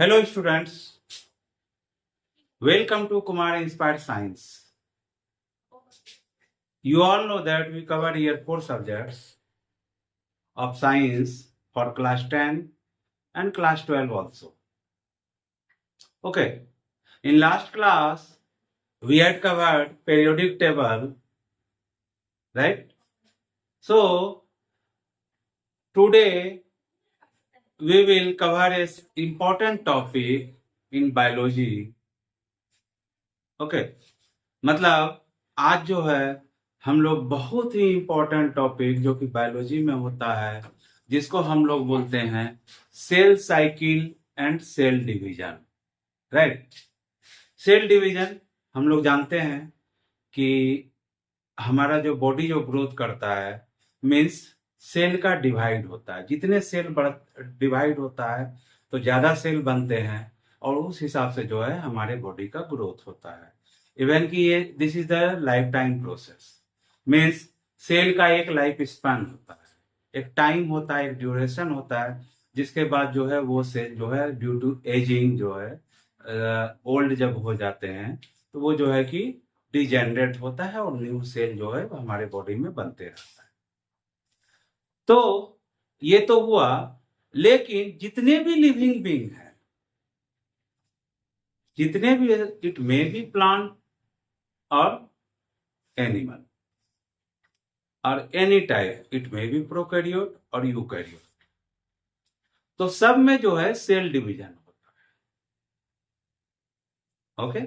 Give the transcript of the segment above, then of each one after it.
Hello students, welcome to Kumar Inspired Science. You all know that we cover here 4 subjects of science for class 10 and class 12 also. Okay, in last class we had covered periodic table, right? So today we will cover a important topic in biology. Okay, मतलब आज जो है हम लोग बहुत ही important topic जो कि biology में होता है जिसको हम लोग बोलते हैं cell cycle and cell division, right. Cell division हम लोग जानते हैं कि हमारा जो बॉडी जो ग्रोथ करता है मीन्स सेल का डिवाइड होता है। जितने सेल डिवाइड होता है तो ज़्यादा सेल बनते हैं और उस हिसाब से जो है हमारे बॉडी का ग्रोथ होता है। इवन कि ये this is the life time process, means cell का एक लाइफ स्पैन होता है, एक टाइम होता है, एक ड्यूरेशन होता है, जिसके बाद जो है वो सेल जो है ड्यू टू एजिंग जो है ओल्ड जब हो जाते हैं तो वो जो है कि डिजेनरेट होता है और न्यू सेल जो है हमारे बॉडी में बनते रहता है। तो ये तो हुआ, लेकिन जितने भी लिविंग बीइंग हैं, जितने भी, इट मे बी प्लांट और एनिमल और any type, it may be prokaryote और यूकैरियोट, तो सब में जो है सेल डिवीजन होता है। ओके,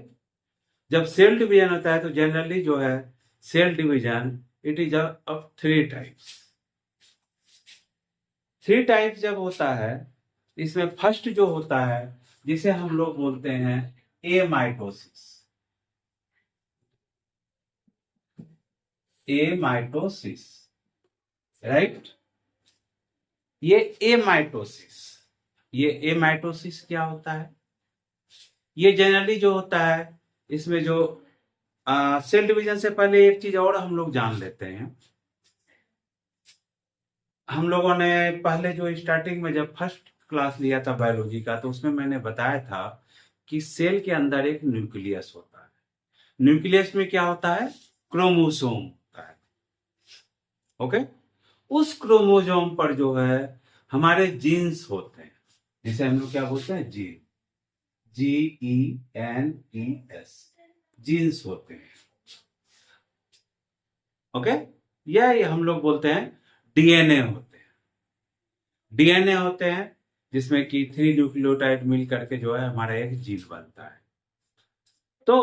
जब सेल डिवीजन होता है तो जनरली जो है cell division it is of 3 types. 3 types जब होता है, इसमें फर्स्ट जो होता है जिसे हम लोग बोलते हैं एमाइटोसिस। Amitosis, right. ये एमाइटोसिस, ये एमाइटोसिस क्या होता है? ये जनरली जो होता है इसमें जो सेल डिवीजन से पहले एक चीज और हम लोग जान लेते हैं। हम लोगों ने पहले जो स्टार्टिंग में जब फर्स्ट क्लास लिया था बायोलॉजी का तो उसमें मैंने बताया था कि सेल के अंदर एक न्यूक्लियस होता है। न्यूक्लियस में क्या होता है? क्रोमोसोम होता है। ओके, उस क्रोमोसोम पर जो है हमारे जीन्स होते हैं, जिसे हम लोग क्या बोलते हैं? जीन, GENES, जीन्स होते हैं। ओके, या ये हम लोग बोलते हैं डीएनए होते हैं। डीएनए होते हैं जिसमें कि 3 न्यूक्लियोटाइड मिल करके जो है हमारा एक जीन बनता है। तो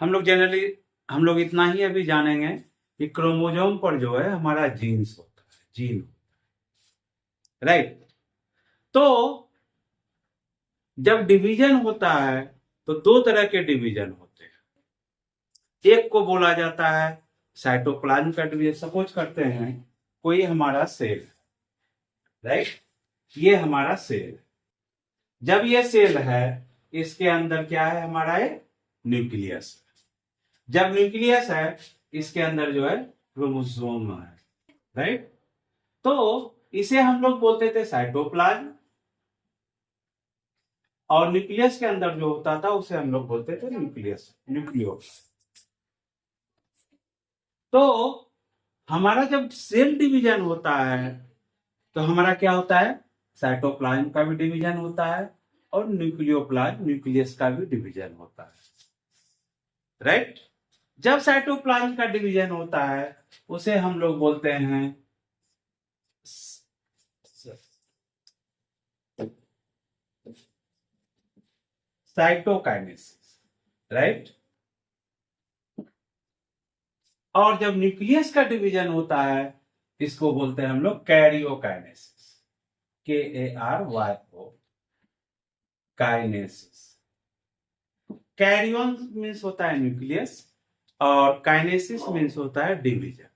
हम लोग जनरली हम लोग इतना ही अभी जानेंगे कि क्रोमोसोम पर जो है हमारा जीन्स होता है, जीन, राइट। तो जब डिवीजन होता है तो 2 तरह के डिवीजन होते हैं। एक को बोला जाता है साइटोप्लाज्म का डिवीजन। सपोज करते हैं कोई हमारा सेल, राइट, ये हमारा सेल। जब ये सेल है इसके अंदर क्या है? हमारा एक न्यूक्लियस। जब न्यूक्लियस है इसके अंदर जो है क्रोमोसोम है, राइट। तो इसे हम लोग बोलते थे साइटोप्लाज्म, और न्यूक्लियस के अंदर जो होता था उसे हम लोग बोलते थे न्यूक्लियस, न्यूक्लियोप्लाज्म। तो हमारा जब सेल डिवीजन होता है तो हमारा क्या होता है? साइटोप्लाज्म का भी डिवीजन होता है और न्यूक्लियोप्लाज्म, न्यूक्लियस का भी डिवीजन होता है, राइट। जब साइटोप्लाज्म का डिवीजन होता है उसे हम लोग बोलते हैं साइटोकाइनेसिस, राइट। और जब न्यूक्लियस का डिवीजन होता है इसको बोलते हैं हम लोग karyokinesis, KARYO, kinesis. Karyon means होता है न्यूक्लियस और काइनेसिस मीन्स होता है डिवीजन।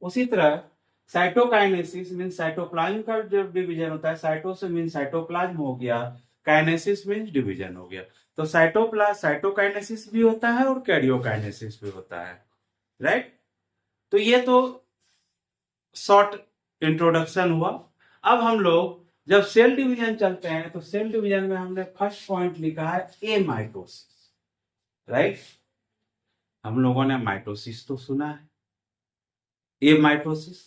उसी तरह साइटोकाइनेसिस मीन्स साइटोप्लाज्म का जब डिवीजन होता है, साइटो से मीन्स साइटोप्लाज्म हो गया, काइनेसिस मीन्स डिवीजन हो गया। तो साइटोकाइनेसिस भी होता है और कैरियोकाइनेसिस भी होता है, राइट। तो ये तो शॉर्ट इंट्रोडक्शन हुआ। अब हम लोग जब सेल डिवीजन चलते हैं तो सेल डिवीजन में हमने फर्स्ट पॉइंट लिखा है ए माइटोसिस, राइट। हम लोगों ने माइटोसिस तो सुना है, ए माइटोसिस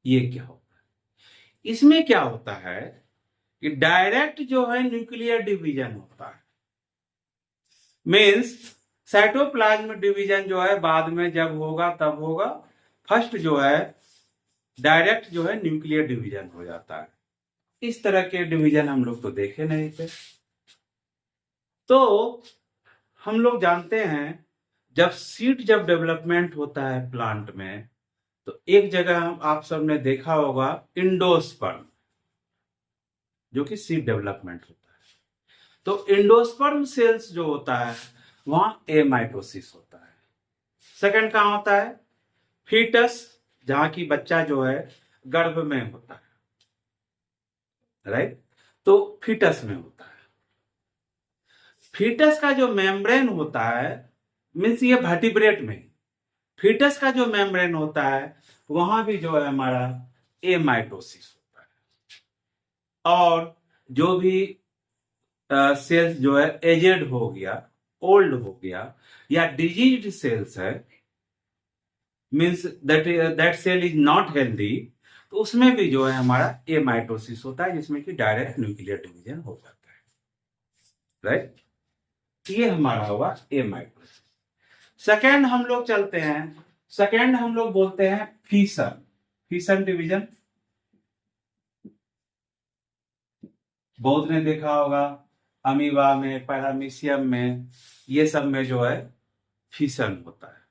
ये क्या होता है? इसमें क्या होता है कि डायरेक्ट जो है न्यूक्लियर डिवीजन होता है, मीन्स साइटोप्लाज्म डिवीजन जो है बाद में जब होगा तब होगा, फर्स्ट जो है डायरेक्ट जो है न्यूक्लियर डिवीजन हो जाता है। इस तरह के डिवीजन हम लोग तो देखे नहीं थे। तो हम लोग जानते हैं जब डेवलपमेंट होता है प्लांट में, तो एक जगह आप सबने देखा होगा इंडोस्पर्म, जो कि सीड डेवलपमेंट होता है। तो इंडोस्पर्म सेल्स जो होता है वहां एमाइटोसिस होता है। सेकंड कहां होता है? फीटस, जहां की बच्चा जो है गर्भ में होता है, राइट। तो फीटस में होता है। फीटस का जो मेम्ब्रेन होता है, मीन्स ये वर्टिब्रेट में, फीटस का जो मेम्ब्रेन होता है वहां भी जो है हमारा एमाइटोसिस होता है। और जो भी सेल्स जो है एजेड हो गया, ओल्ड हो गया, या डिजीज्ड सेल्स है, means that cell is not healthy, तो उसमें भी जो है हमारा एमाइटोसिस होता है, जिसमें कि डायरेक्ट न्यूक्लियर डिवीजन हो जाता है, राइट। ये हमारा हुआ एमाइटोसिस। सेकेंड हम लोग चलते हैं, सेकेंड हम लोग बोलते हैं फीसन, फीसन डिवीजन। बहुत ने देखा होगा अमीबा में, पैरामीशियम में, ये सब में जो है फीसन होता है।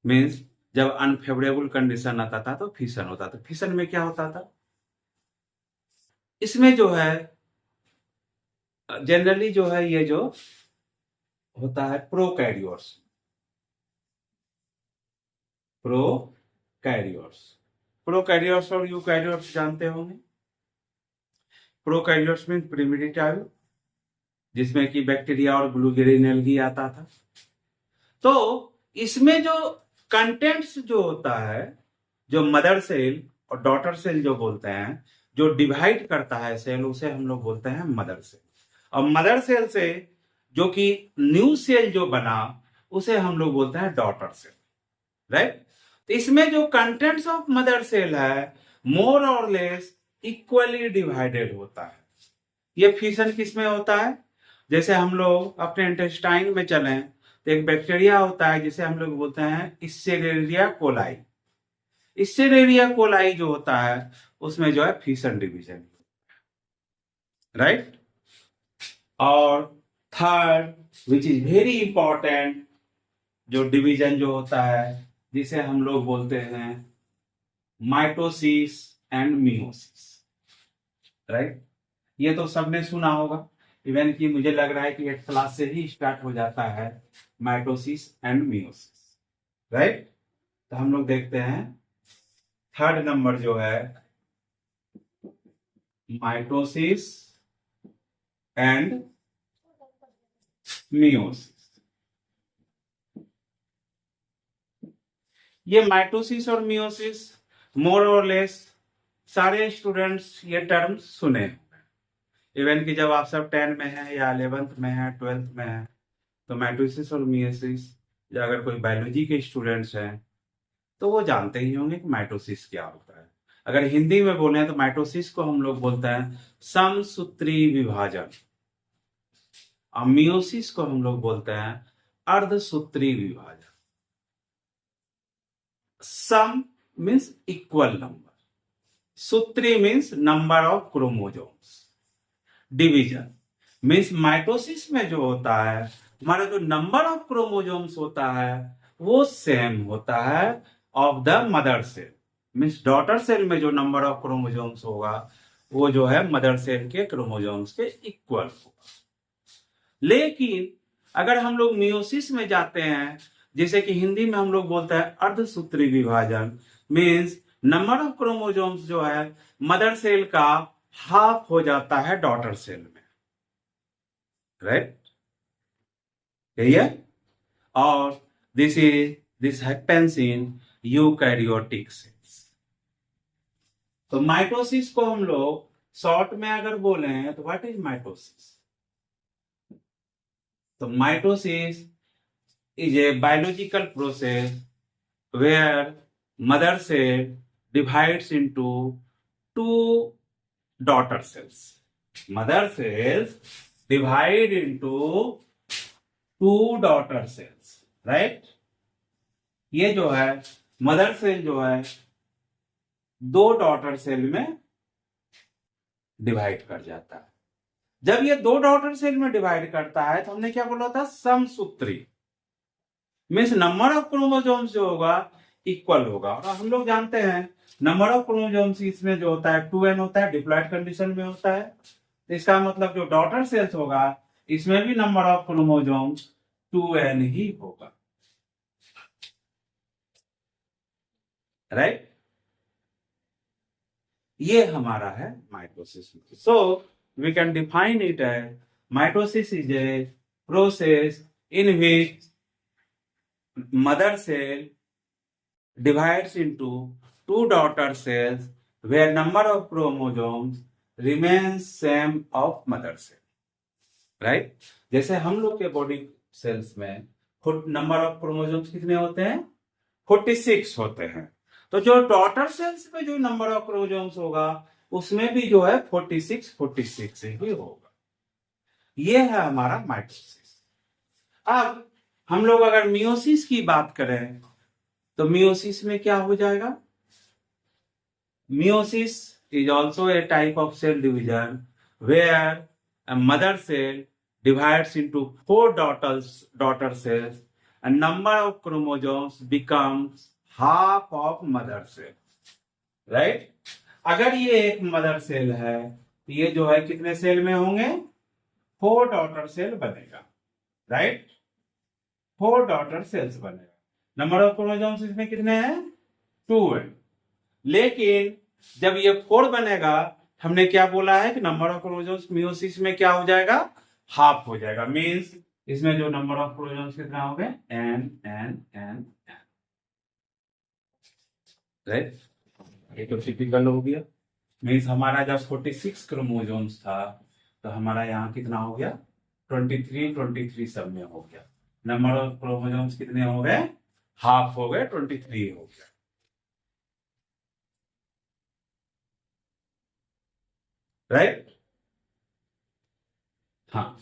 मीन्स जब अनफेवरेबल कंडीशन आता था तो फीसन होता था। फीसन में क्या होता था? इसमें जो है जनरली जो है ये जो होता है प्रोकैरियोट्स, प्रोकैरियोट्स, प्रोकैरियोट्स और यूकैरियोट्स जानते होंगे। प्रोकैरियोट्स में प्रिमिटिव, जिसमें कि बैक्टीरिया और ग्लूगिन एल्गी आता था। तो इसमें जो कंटेंट्स जो होता है, जो मदर सेल और डॉटर सेल जो बोलते हैं, जो डिवाइड करता है सेल, उसे हम लोग बोलते हैं मदर सेल। और मदर सेल से जो कि न्यू सेल जो बना, उसे हम लोग बोलते हैं डॉटर सेल, राइट। तो इसमें जो कंटेंट्स ऑफ मदर सेल है मोर और लेस इक्वली डिवाइडेड होता है। ये फिशन किस में होता है? जैसे हम लोग अपने इंटेस्टाइन में चलें तो एक बैक्टीरिया होता है जिसे हम लोग बोलते हैं इस्चेरिचिया कोलाई। इस्चेरिचिया कोलाई जो होता है उसमें जो है फिशन डिवीजन, राइट। और third which is very important जो डिवीजन जो होता है, जिसे हम लोग बोलते हैं माइटोसिस एंड मियोसिस, राइट। ये तो सबने सुना होगा, इवन कि मुझे लग रहा है कि 8th क्लास से ही स्टार्ट हो जाता है माइटोसिस एंड मियोसिस, राइट। तो हम लोग देखते हैं थर्ड नंबर जो है माइटोसिस एंड मियोसिस। ये माइटोसिस और मियोसिस मोर और लेस सारे स्टूडेंट्स ये टर्म सुने, इवन कि जब आप सब 10 में हैं या 11th में हैं, 12th में हैं, तो माइटोसिस और मियोसिस, या अगर कोई बायोलॉजी के स्टूडेंट्स हैं तो वो जानते ही होंगे कि माइटोसिस क्या होता है। अगर हिंदी में बोले तो माइटोसिस को हम लोग बोलते हैं समसूत्री विभाजन, और मियोसिस को हम लोग बोलते हैं अर्धसूत्री विभाजन। सम मीन्स इक्वल नंबर, सूत्री means number of chromosomes, division means mitosis में जो होता है हमारा जो नंबर ऑफ क्रोमोजोम्स होता है वो सेम होता है of the mother cell. Means daughter cell में जो नंबर ऑफ क्रोमोजोम्स होगा वो जो है मदर सेल के क्रोमोजोम्स के इक्वल होगा। लेकिन अगर हम लोग मियोसिस में जाते हैं, जैसे कि हिंदी में हम लोग बोलते हैं अर्धसूत्री विभाजन, मीन्स नंबर ऑफ क्रोमोजोम्स जो है मदर सेल का हाफ हो जाता है डॉटर सेल में, राइट। यही है। और this happens in eukaryotic cells. तो माइटोसिस को हम लोग शॉर्ट में अगर बोले तो व्हाट इज माइटोसिस? तो mitosis is a biological process where mother cell divides into two daughter cells. Mother cells divide into two daughter cells, right? ये जो है मदर सेल जो है दो डॉटर सेल में डिवाइड कर जाता है। जब ये दो डॉटर सेल में डिवाइड करता है तो हमने क्या बोला था, समसूत्री, मीन्स नंबर ऑफ क्रोमोसोम्स जो होगा इक्वल होगा। और हम लोग जानते हैं नंबर ऑफ क्रोमोसोम्स इसमें जो होता है 2n होता है, डिप्लॉयड कंडीशन में होता है। तो इसका मतलब जो डॉटर सेल्स होगा इसमें भी नंबर ऑफ क्रोमोसोम्स 2n ही होगा, राइट? ये हमारा है mitosis. So we can define it as mitosis is a process in which mother cell divides into two daughter cells where number of chromosomes remains same of mother cell, right? जैसे हम लोग के body cells में number of chromosomes कितने होते हैं, 46 होते हैं। तो जो डॉटर सेल्स में जो नंबर ऑफ क्रोमोसोम्स होगा उसमें भी जो है 46 ही होगा। ये है हमारा माइटोसिस। अब हम लोग अगर मियोसिस की बात करें तो मियोसिस में क्या हो जाएगा, meiosis is also a type of cell division where a mother cell divides into four daughter cells and number of chromosomes becomes half of mother cell, right? अगर ये एक मदर सेल है तो ये जो है कितने सेल में होंगे, 4 डॉटर सेल बनेगा, राइट? 4 डॉटर सेल्स बनेगा। नंबर ऑफ क्रोमोसोम्स इसमें कितने हैं, 2 है। लेकिन जब ये 4 बनेगा हमने क्या बोला है कि नंबर ऑफ क्रोमोसोम्स मियोसिस में क्या हो जाएगा, हाफ हो जाएगा। मींस इसमें जो नंबर ऑफ क्रोमोसोम्स कितना हो गए, n, राइट? ये तो टिपिकल हो गया। मींस हमारा जब 46 क्रोमोसोम्स था तो हमारा यहाँ कितना हो गया, 23 सब में हो गया। नंबर ऑफ क्रोमोसोम्स कितने हो गए, हाफ हो गए, 23 हो गया, राइट? हाँ,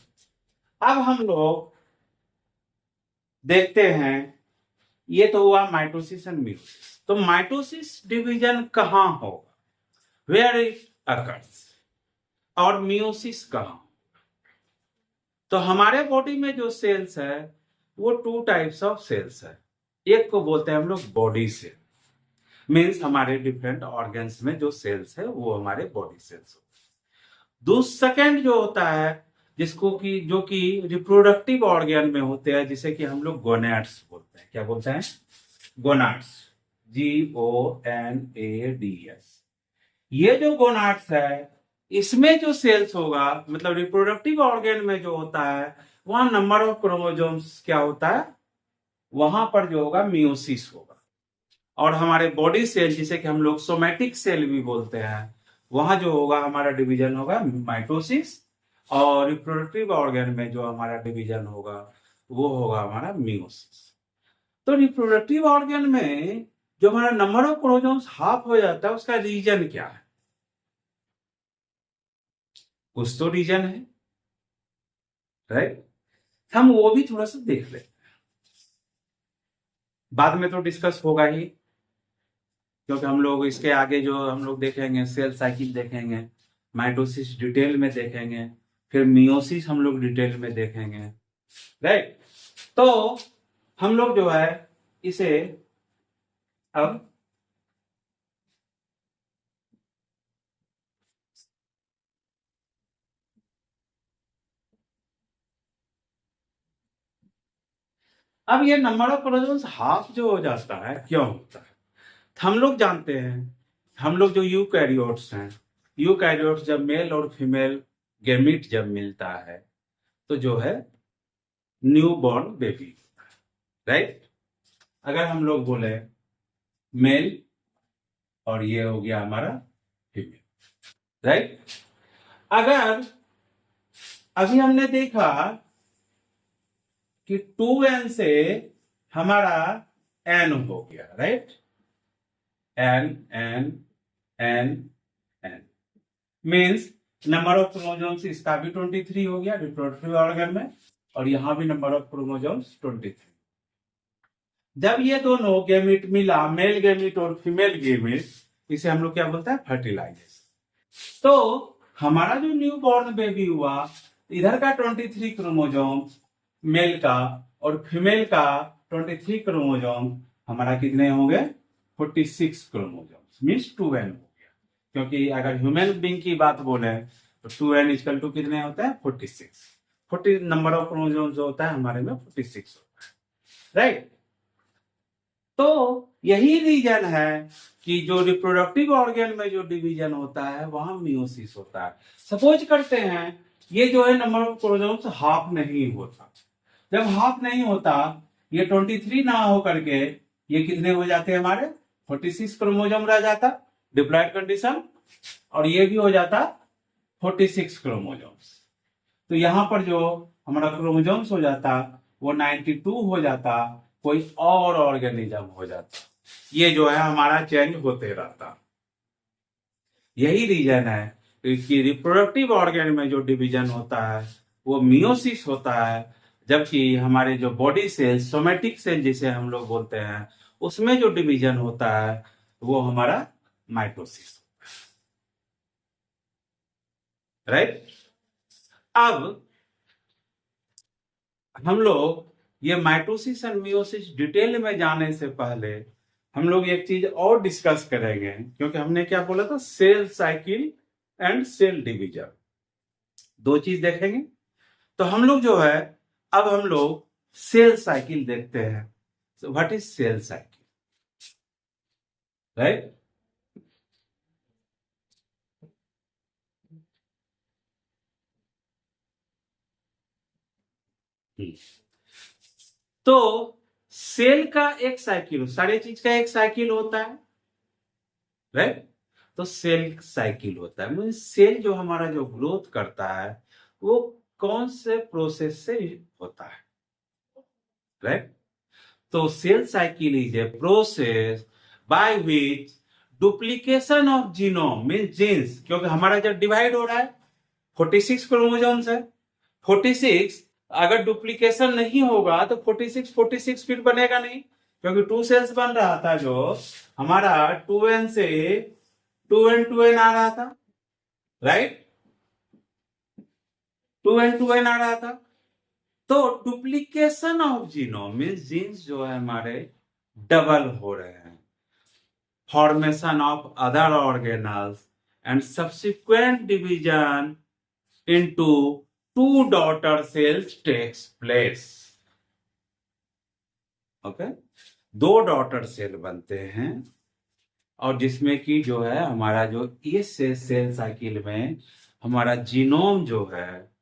अब हम लोग देखते हैं, ये तो हुआ माइटोसिस एंड मियोसिस। तो माइटोसिस डिवीजन कहां होगा, वेयर इट अकर्स, और मियोसिस कहां? तो हमारे बॉडी में जो सेल्स है वो 2 टाइप्स ऑफ सेल्स है। एक को बोलते हैं हम लोग बॉडी सेल, मीन्स हमारे डिफरेंट ऑर्गन्स में जो सेल्स है वो हमारे बॉडी सेल्स होते हैं। सेकंड जो होता है जिसको कि जो कि रिप्रोडक्टिव ऑर्गन में होते हैं, जिसे कि हम लोग गोनैड्स बोलते हैं। क्या बोलते हैं, गोनाड्स, GONADS। ये जो गोनाड्स है इसमें जो सेल्स होगा, मतलब रिप्रोडक्टिव ऑर्गन में जो होता है वहां नंबर ऑफ क्रोमोसोम्स क्या होता है, वहां पर जो होगा मियोसिस होगा। और हमारे बॉडी सेल जिसे कि हम लोग सोमैटिक सेल भी बोलते हैं, वहां जो होगा हमारा डिवीजन होगा माइटोसिस, और रिप्रोडक्टिव ऑर्गन में जो हमारा डिवीजन होगा वो होगा हमारा मियोसिस। तो रिप्रोडक्टिव ऑर्गन में जो हमारा नंबर ऑफ क्रोमोसोम्स हाफ हो जाता है उसका रीजन क्या है, कुछ तो रीजन है, राइट? हम वो भी थोड़ा सा देख लेते हैं, बाद में तो डिस्कस होगा ही, क्योंकि हम लोग इसके आगे जो हम लोग देखेंगे सेल साइकिल देखेंगे, माइटोसिस डिटेल में देखेंगे, फिर मियोसिस हम लोग डिटेल में देखेंगे, राइट? तो हम लोग जो है इसे अब ये नंबर ऑफ क्रोमोसोम्स हाफ जो हो जाता है क्यों होता है, हम लोग जानते हैं, हम लोग जो यूकैरियोट्स हैं, यूकैरियोट्स जब मेल और फीमेल गैमीट जब मिलता है तो जो है न्यू बॉर्न बेबी, राइट? अगर हम लोग बोले मेल और ये हो गया हमारा राइट। अगर अभी हमने देखा कि 2n से हमारा n हो गया, right, n n n n means number of chromosomes इसका भी 23 हो गया रिप्रोडक्टिव ऑर्गन में, और यहां भी नंबर ऑफ क्रोमोसोम्स 23। जब ये दोनों गैमीट मिला, मेल गैमीट और फीमेल गैमीट, इसे हम लोग क्या बोलते हैं, फर्टिलाइजेशन। तो हमारा जो न्यू बॉर्न बेबी हुआ, इधर का 23 क्रोमोसोम मेल का और फीमेल का 23 क्रोमोसोम, हमारा कितने हो गए, 46 क्रोमोसोम, मीन्स 2n हो गया। क्योंकि अगर ह्यूमन बीइंग की बात बोले तो 2n इक्वल टू कितने होता है, 46। 40 नंबर ऑफ क्रोमोसोम जो होता है हमारे में 46 होता है, राइट। तो यही रीजन है कि जो रिप्रोडक्टिव ऑर्गन में जो डिवीजन होता है वहां मियोसिस होता है। सपोज करते हैं ये जो है नंबर ऑफ क्रोमोसोम्स हाफ नहीं होता। जब हाफ नहीं होता, ये 23 ना हो करके ये कितने हो जाते हैं, हमारे 46 क्रोमोसोम रह जाता डिप्लॉयड कंडीशन, और ये भी हो जाता 46 क्रोमोसोम्स। तो यहां पर जो हमारा क्रोमोसोम्स हो जाता वो 92 हो जाता, कोई और ऑर्गेनिज्म हो जाता। ये जो है हमारा चेंज होते रहता। यही रीजन है कि रिप्रोडक्टिव ऑर्गन में जो डिवीजन होता है वो मियोसिस होता है, जबकि हमारे जो बॉडी सेल, सोमेटिक सेल जिसे हम लोग बोलते हैं, उसमें जो डिवीजन होता है वो हमारा माइटोसिस, राइट। अब हम लोग ये माइटोसिस और मियोसिस डिटेल में जाने से पहले हम लोग एक चीज और डिस्कस करेंगे, क्योंकि हमने क्या बोला था, cell cycle and cell division, दो चीज देखेंगे। तो हम लोग जो है, अब हम लोग सेल साइकिल देखते हैं। So what is cell cycle, right. तो सेल का एक साइकिल, सारे चीज का एक साइकिल होता है, राइट। तो सेल साइकिल होता है, मतलब सेल जो हमारा जो ग्रोथ करता है वो कौन से प्रोसेस से होता है, राइट। तो cell cycle is a process by which duplication of genome mean genes, क्योंकि हमारा जब डिवाइड हो रहा है 46 क्रोमोसोम्स है, 46 अगर डुप्लीकेशन नहीं होगा तो 46 फिर बनेगा नहीं, क्योंकि 2 सेल्स बन रहा था, जो हमारा 2n से 2n आ रहा था, राइट, 2n आ रहा था। तो duplication of genome means genes जो है हमारे डबल हो रहे हैं, formation of other organelles and subsequent division into 2 daughter cells takes place. Okay, 2 daughter cell बनते हैं, और जिसमें कि जो है हमारा जो इस सेल साइकिल में हमारा जीनोम जो है,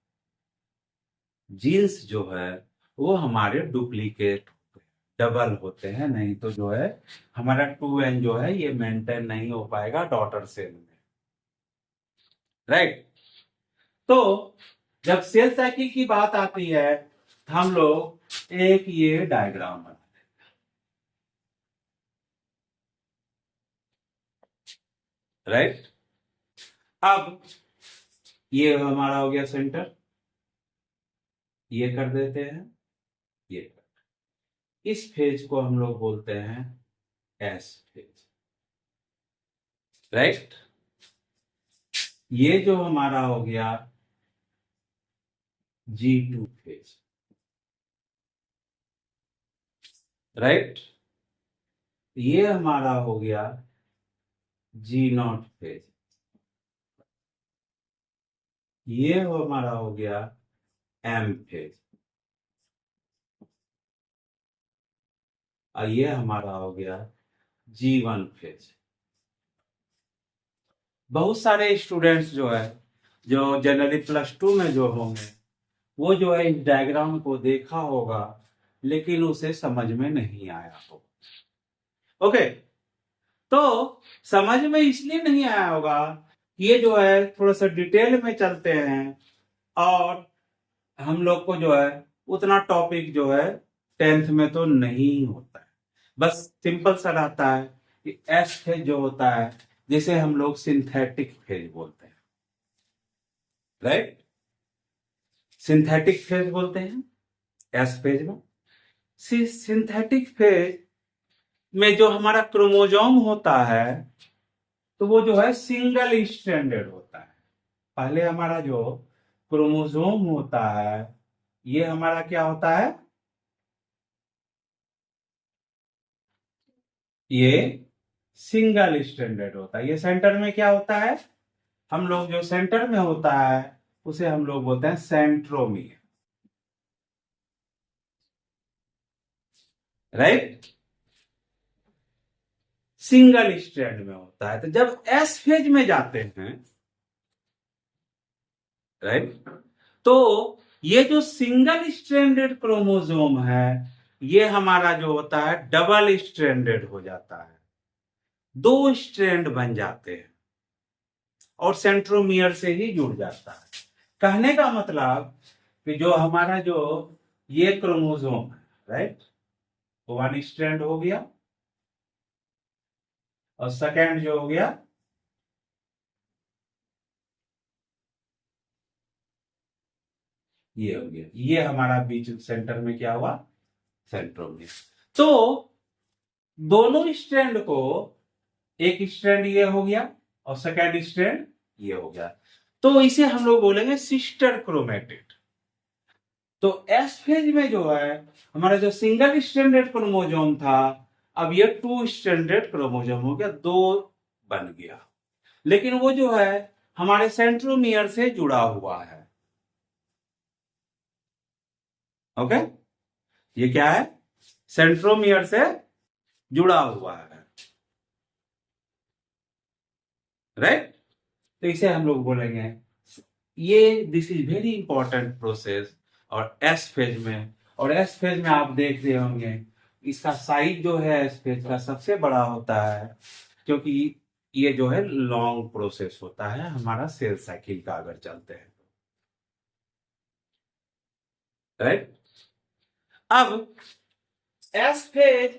जीन्स जो है वो हमारे डुप्लीकेट डबल होते हैं, नहीं तो जो है हमारा 2n जो है ये मेंटेन नहीं हो पाएगा डॉटर सेल में, राइट। तो जब सेल साइकिल की बात आती है हम लोग एक ये डायग्राम बनाते हैं, राइट। अब ये हमारा हो गया सेंटर, ये कर देते हैं, ये इस फेज को हम लोग बोलते हैं एस फेज, राइट। ये जो हमारा हो गया G2 फेज, राइट। ये हमारा हो गया G0 फेज, ये हमारा हो गया M फेज, और ये हमारा हो गया G1 फेज। बहुत सारे स्टूडेंट्स जो है, जो जनरली +2 में जो होंगे, वो जो है इस डायग्राम को देखा होगा लेकिन उसे समझ में नहीं आया होगा। ओके, तो समझ में इसलिए नहीं आया होगा ये जो है थोड़ा सा डिटेल में चलते हैं, और हम लोग को जो है उतना टॉपिक जो है 10th में तो नहीं होता है, बस सिंपल सा रहता है कि एस फेज जो होता है जिसे हम लोग सिंथेटिक फेज बोलते हैं, राइट। सिंथेटिक फेज बोलते हैं एस फेज में। सिंथेटिक फेज में जो हमारा क्रोमोजोम होता है तो वो जो है सिंगल स्ट्रैंडेड होता है। पहले हमारा जो क्रोमोजोम होता है ये हमारा क्या होता है, ये सिंगल स्ट्रैंडेड होता है। ये सेंटर में क्या होता है, हम लोग जो सेंटर में होता है उसे हम लोग बोलते हैं सेंट्रोमियर, राइट। सिंगल स्ट्रैंड में होता है। तो जब एस फेज में जाते हैं, राइट, तो ये जो सिंगल स्ट्रैंडेड क्रोमोसोम है ये हमारा जो होता है डबल स्ट्रैंडेड हो जाता है, दो स्ट्रैंड बन जाते हैं और सेंट्रोमियर से ही जुड़ जाता है। कहने का मतलब कि जो हमारा जो ये क्रोमोसोम है, राइट, वन स्ट्रैंड हो गया और सेकेंड जो हो गया ये हो गया, ये हमारा बीच सेंटर में क्या हुआ, सेंट्रोमियर। तो दोनों स्ट्रैंड को, एक स्ट्रैंड ये हो गया और सेकेंड स्ट्रैंड ये हो गया, तो इसे हम लोग बोलेंगे सिस्टर क्रोमेटिड। तो एस फेज में जो है हमारा जो सिंगल स्ट्रैंडेड क्रोमोसोम था अब ये टू स्ट्रैंडेड क्रोमोसोम हो गया, दो बन गया, लेकिन वो जो है हमारे सेंट्रोमियर से जुड़ा हुआ है। ओके, ये क्या है, सेंट्रोमियर से जुड़ा हुआ है, राइट। तो इसे हम लोग बोलेंगे ये this is very important process. और एस फेज में, और एस फेज में आप देख रहे होंगे इसका साइज जो है एस फेज का सबसे बड़ा होता है, क्योंकि ये जो है लॉन्ग प्रोसेस होता है हमारा सेल साइकिल का अगर चलते हैं, राइट। अब एस फेज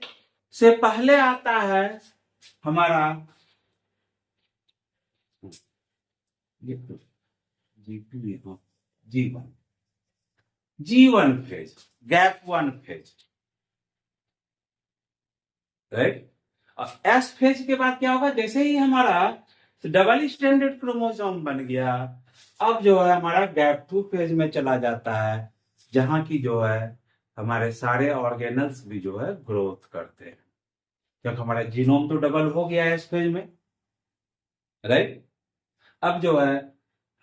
से पहले आता है हमारा जीवन, जीवन phase, gap one phase, right. और एस फेज के बाद क्या होगा, जैसे ही हमारा डबल स्टैंडर्ड क्रोमोसोम बन गया अब जो है हमारा गैप टू फेज में चला जाता है, जहां की जो है हमारे सारे ऑर्गेनल्स भी जो है ग्रोथ करते हैं, क्योंकि हमारा जीनोम तो डबल हो गया है इस फेज में, राइट। अब जो है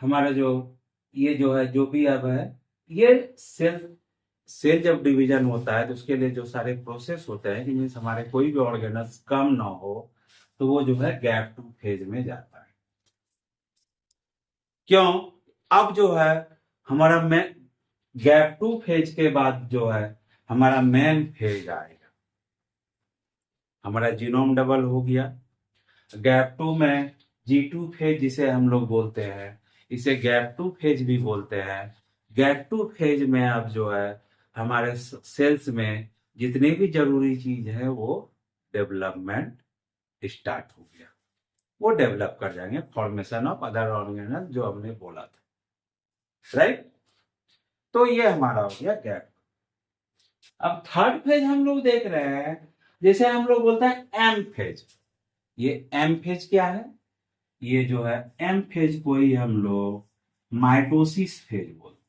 हमारा जो ये जो है जो भी अब है ये सेल, सेल जब डिवीजन होता है तो उसके लिए जो सारे प्रोसेस होते हैं कि मीन्स हमारे कोई भी ऑर्गेनल्स कम ना हो तो वो जो है गैप टू फेज में जाता है। क्यों, अब जो है हमारा में गैप टू फेज के बाद जो है हमारा मेन फेज आएगा, हमारा जीनोम डबल हो गया, गैप टू में जी टू फेज जिसे हम लोग बोलते हैं, इसे गैप टू फेज भी बोलते हैं। गैप टू फेज में अब जो है हमारे सेल्स में जितनी भी जरूरी चीज है वो डेवलपमेंट स्टार्ट हो गया, वो डेवलप कर जाएंगे, फॉर्मेशन ऑफ अदर ऑर्गेनल जो हमने बोला था, राइट। तो ये हमारा हो गया गैप। अब थर्ड फेज हम लोग देख रहे हैं, जैसे हम लोग बोलते हैं एम फेज। ये एम फेज क्या है, ये जो है एम फेज को ही हम लोग माइटोसिस फेज बोलते हैं,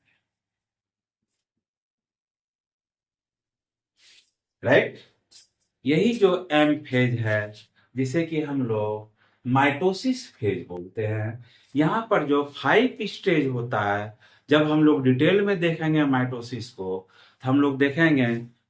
राइट। यही जो एम फेज है जिसे कि हम लोग माइटोसिस फेज बोलते हैं, यहां पर जो 5 स्टेज होता है, जब हम लोग डिटेल में देखेंगे माइटोसिस को तो हम लोग देखेंगे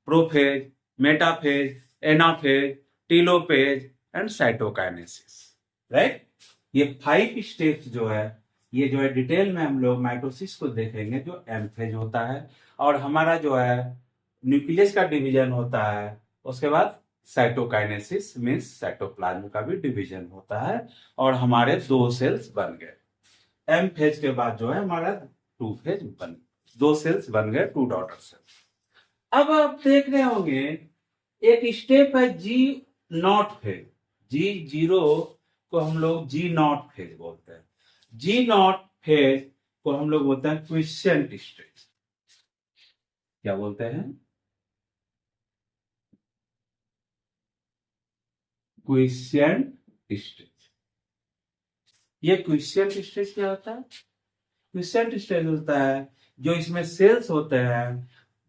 prophase, metaphase, anaphase, telophase and cytokinesis, right. ये 5 स्टेप्स जो है ये जो है डिटेल में हम लोग माइटोसिस को देखेंगे जो एम फेज होता है, और हमारा जो है न्यूक्लियस का डिवीजन होता है, उसके बाद साइटोकाइनेसिस मीन्स साइटोप्लाज्म का भी डिवीजन होता है और हमारे 2 सेल्स बन गए। एम फेज के बाद जो है हमारा 2 फेज बन, 2 सेल्स बन गए, 2 डॉटर सेल्स। अब आप देख रहे होंगे एक स्टेप है जी नॉट फेज, जी जीरो को हम लोग जी नॉट फेज बोलते हैं। जी नॉट फेज को हम लोग बोलते हैं क्विसेंट स्टेज। क्या बोलते हैं? Quiescent stage. ये क्विसेंट स्टेज क्या होता है? क्विसेंट स्टेज होता है जो इसमें सेल्स होते हैं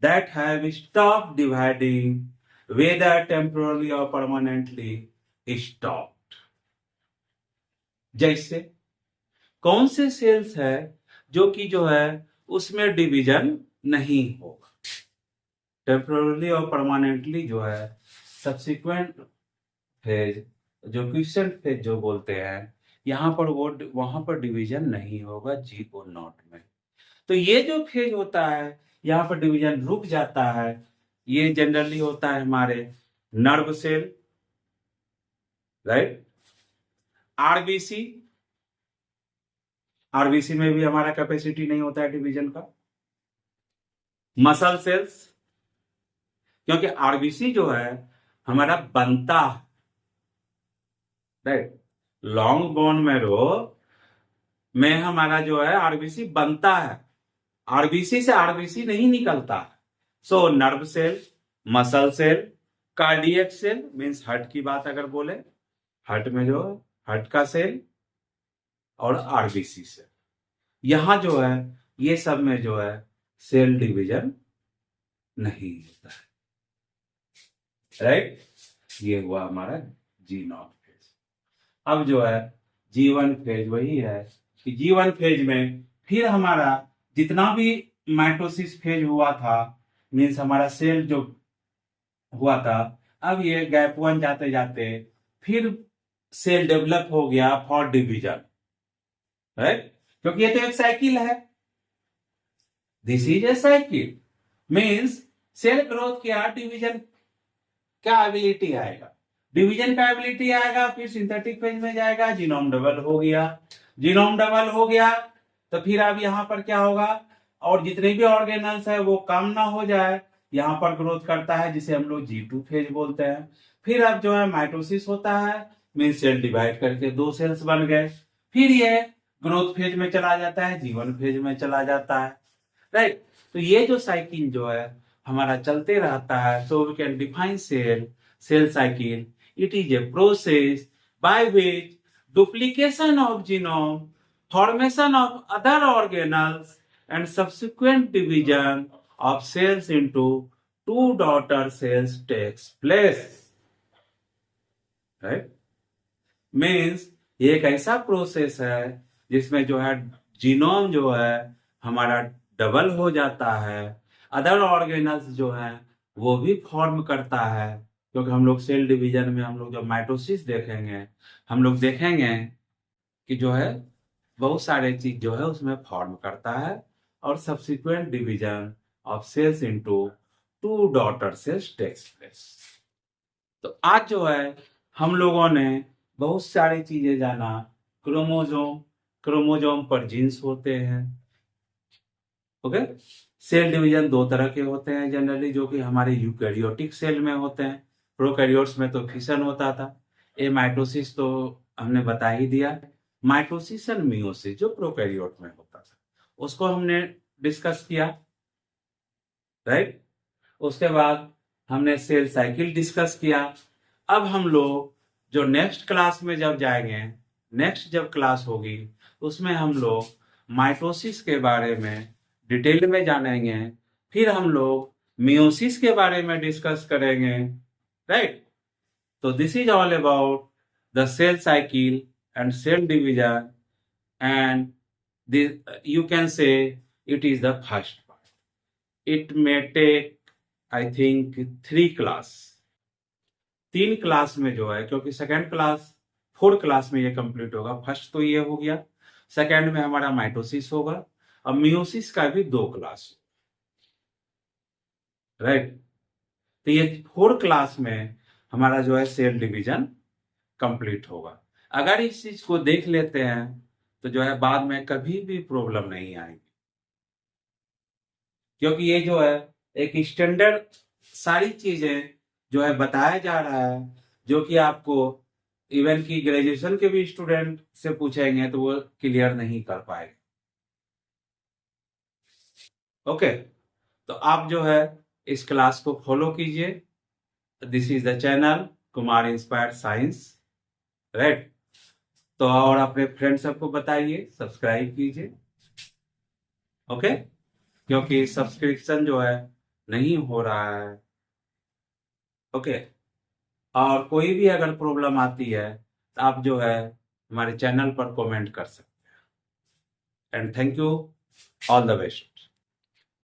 that have stop dividing whether temporally और परमानेंटली स्टॉप्ड। जैसे कौन से सेल्स है जो कि जो है उसमें डिवीजन नहीं होगा, टेम्पोरली और परमानेंटली जो है सब्सिक्वेंट फेज, जो क्विसेंट फेज जो बोलते हैं, यहाँ पर वो वहां पर डिवीजन नहीं होगा जी और नॉट में। तो ये जो फेज होता है यहाँ पर डिवीजन रुक जाता है, ये जनरली होता है हमारे nerve cell, right, RBC. RBC में भी हमारा कैपेसिटी नहीं होता है डिवीजन का। मसल सेल्स, क्योंकि आरबीसी जो है हमारा बनता है, राइट, लॉन्ग बोन मैरो में हमारा जो है आरबीसी बनता है, आरबीसी से आरबीसी नहीं निकलता है। So nerve cell, muscle cell, cardiac cell means heart की बात अगर बोले, हार्ट में जो हार्ट का सेल और आरबीसी सेल, यहां जो है ये सब में जो है सेल डिवीजन नहीं होता है, राइट। ये हुआ हमारा जी नॉट फेज। अब जो है G1 फेज वही है कि G1 फेज में फिर हमारा जितना भी माइटोसिस फेज हुआ था, मीन्स हमारा सेल जो हुआ था, अब ये गैप 1 जाते जाते फिर सेल डेवलप हो गया फॉर डिवीजन, राइट, क्योंकि ये तो एक साइकिल है, this is a cycle. Means cell growth क्या, डिवीजन का एबिलिटी आएगा, डिवीजन का एबिलिटी आएगा, फिर सिंथेटिक फेज में जाएगा, जीनोम डबल हो गया, जीनोम डबल हो गया तो फिर अब यहाँ पर क्या होगा, और जितने भी ऑर्गेनल्स है वो कम ना हो जाए, यहाँ पर ग्रोथ करता है जिसे हम लोग G2 फेज बोलते हैं। फिर अब जो है माइटोसिस होता है, मीन सेल डिवाइड करके 2 सेल्स बन गए, फिर ये ग्रोथ फेज में चला जाता है, G1 फेज में चला जाता है, राइट। तो ये जो साइकिल जो है हमारा चलते रहता है, so we can define cell cycle, it is a process by which duplication of genome, formation of other organelles and subsequent division of cells into 2 daughter cells takes place, right? Means ये एक ऐसा process है जिसमें जो है genome जो है हमारा डबल हो जाता है, अदर ऑर्गेनल्स जो है वो भी फॉर्म करता है, क्योंकि हम लोग सेल डिवीजन में हम लोग जब माइटोसिस देखेंगे हम लोग देखेंगे कि जो है बहुत सारे चीज जो है उसमें फॉर्म करता है और subsequent division of cells into 2 daughter cells takes place. तो आज जो है हम लोगों ने बहुत सारी चीजें जाना, क्रोमोजोम, क्रोमोजोम पर जीन्स होते हैं, ओके। सेल डिवीजन 2 तरह के होते हैं जनरली, जो कि हमारे यूकैरियोटिक सेल में होते हैं, प्रोकैरियोट्स में तो फिशन होता था, ये माइटोसिस तो हमने बता ही दिया, माइटोसिस एंड मियोसिस जो प्रोकैरियोट में होता था उसको हमने डिस्कस किया, राइट। उसके बाद हमने सेल साइकिल डिस्कस किया। अब हम लोग जो नेक्स्ट क्लास में जब जाएंगे, नेक्स्ट जब क्लास होगी उसमें हम लोग माइटोसिस के बारे में डिटेल में जानेंगे, फिर हम लोग मियोसिस के बारे में डिस्कस करेंगे, राइट। तो this is all about the cell cycle and cell division, and you can say it is the first part. It may take I think 3 class, 3 class में जो है, क्योंकि सेकेंड क्लास 4 क्लास में ये complete होगा। First तो ये हो गया, सेकेंड में हमारा माइटोसिस होगा, अब मियोसिस का भी 2 क्लास, राइट। तो ये 4 क्लास में हमारा जो है सेल डिवीजन कंप्लीट होगा। अगर इस चीज को देख लेते हैं तो जो है बाद में कभी भी प्रॉब्लम नहीं आएगी, क्योंकि ये जो है एक स्टैंडर्ड सारी चीजें जो है बताया जा रहा है, जो कि आपको इवन की ग्रेजुएशन के भी स्टूडेंट से पूछेंगे तो वो क्लियर नहीं कर पाएंगे। ओके, तो आप जो है इस क्लास को फॉलो कीजिए। This is the channel Kumar inspired science, right. तो और अपने फ्रेंड सबको बताइए, सब्सक्राइब कीजिए। ओके, क्योंकि सब्सक्रिप्शन जो है नहीं हो रहा है। ओके, और कोई भी अगर प्रॉब्लम आती है तो आप जो है हमारे चैनल पर कमेंट कर सकते हैं। And thank you, all the best.